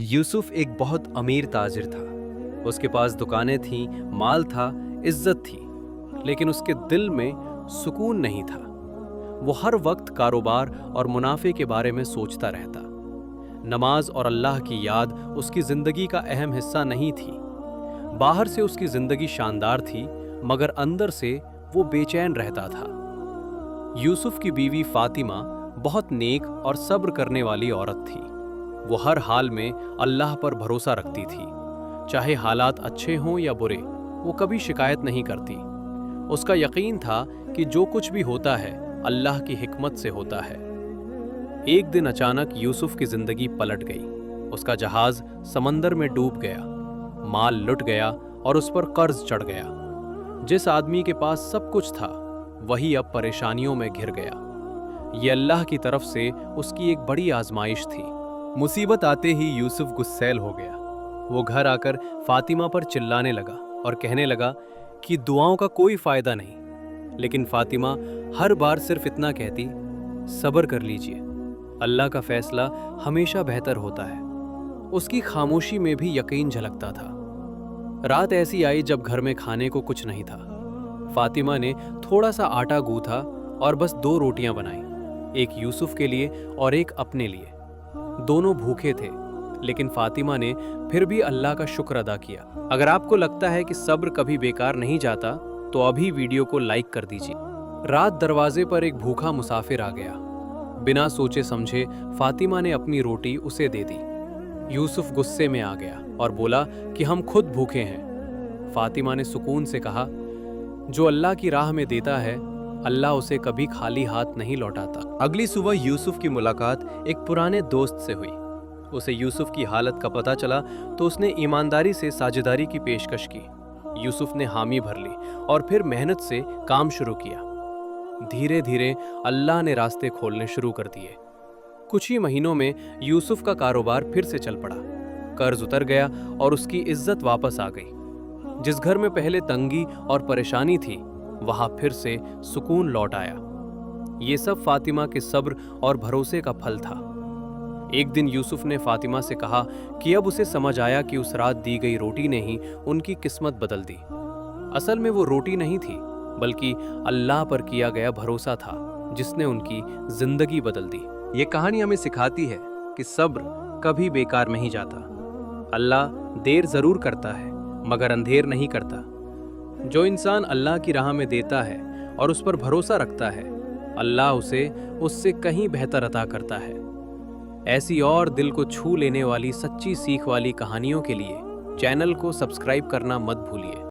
यूसुफ एक बहुत अमीर ताजिर था। उसके पास दुकानें थीं, माल था, इज्जत थी, लेकिन उसके दिल में सुकून नहीं था। वो हर वक्त कारोबार और मुनाफे के बारे में सोचता रहता। नमाज और अल्लाह की याद उसकी जिंदगी का अहम हिस्सा नहीं थी। बाहर से उसकी जिंदगी शानदार थी, मगर अंदर से वो बेचैन रहता था। यूसुफ की बीवी फातिमा बहुत नेक और सब्र करने वाली औरत थी। वो हर हाल में अल्लाह पर भरोसा रखती थी। चाहे हालात अच्छे हों या बुरे, वो कभी शिकायत नहीं करती। उसका यकीन था कि जो कुछ भी होता है अल्लाह की हिकमत से होता है। एक दिन अचानक यूसुफ की जिंदगी पलट गई। उसका जहाज समंदर में डूब गया, माल लुट गया और उस पर कर्ज चढ़ गया। जिस आदमी के पास सब कुछ था, वही अब परेशानियों में घिर गया। ये अल्लाह की तरफ से उसकी एक बड़ी आजमाइश थी। मुसीबत आते ही यूसुफ गुस्सैल हो गया। वो घर आकर फातिमा पर चिल्लाने लगा और कहने लगा कि दुआओं का कोई फायदा नहीं। लेकिन फातिमा हर बार सिर्फ इतना कहती, सब्र कर लीजिए, अल्लाह का फैसला हमेशा बेहतर होता है। उसकी खामोशी में भी यकीन झलकता था। रात ऐसी आई जब घर में खाने को कुछ नहीं था। फातिमा ने थोड़ा सा आटा गूंथा और बस 2 रोटियां बनाई, एक यूसुफ के लिए और एक अपने लिए। दोनों भूखे थे, लेकिन फातिमा ने फिर भी अल्लाह का शुक्र अदा किया। अगर आपको लगता है कि सब्र कभी बेकार नहीं जाता, तो अभी वीडियो को लाइक कर दीजिए। रात दरवाजे पर एक भूखा मुसाफिर आ गया। बिना सोचे समझे फातिमा ने अपनी रोटी उसे दे दी। यूसुफ गुस्से में आ गया और बोला कि हम खुद भूखे हैं। फातिमा ने सुकून से कहा, जो अल्लाह की राह में देता है, अल्लाह उसे कभी खाली हाथ नहीं लौटाता। अगली सुबह यूसुफ की मुलाकात एक पुराने दोस्त से हुई। उसे यूसुफ की हालत का पता चला तो उसने ईमानदारी से साझेदारी की पेशकश की। यूसुफ ने हामी भर ली और फिर मेहनत से काम शुरू किया। धीरे धीरे अल्लाह ने रास्ते खोलने शुरू कर दिए। कुछ ही महीनों में यूसुफ का कारोबार फिर से चल पड़ा। कर्ज उतर गया और उसकी इज्जत वापस आ गई। जिस घर में पहले तंगी और परेशानी थी, वहां फिर से सुकून लौट आया। ये सब फातिमा के सब्र और भरोसे का फल था। एक दिन यूसुफ ने फातिमा से कहा कि अब उसे समझ आया कि उस रात दी गई रोटी ने ही उनकी किस्मत बदल दी। असल में वो रोटी नहीं थी, बल्कि अल्लाह पर किया गया भरोसा था, जिसने उनकी जिंदगी बदल दी। ये कहानी हमें सिखाती है कि सब्र कभी बेकार नहीं जाता। अल्लाह देर जरूर करता है, मगर अंधेर नहीं करता। जो इंसान अल्लाह की राह में देता है और उस पर भरोसा रखता है, अल्लाह उसे उससे कहीं बेहतर अता करता है। ऐसी और दिल को छू लेने वाली सच्ची सीख वाली कहानियों के लिए चैनल को सब्सक्राइब करना मत भूलिए।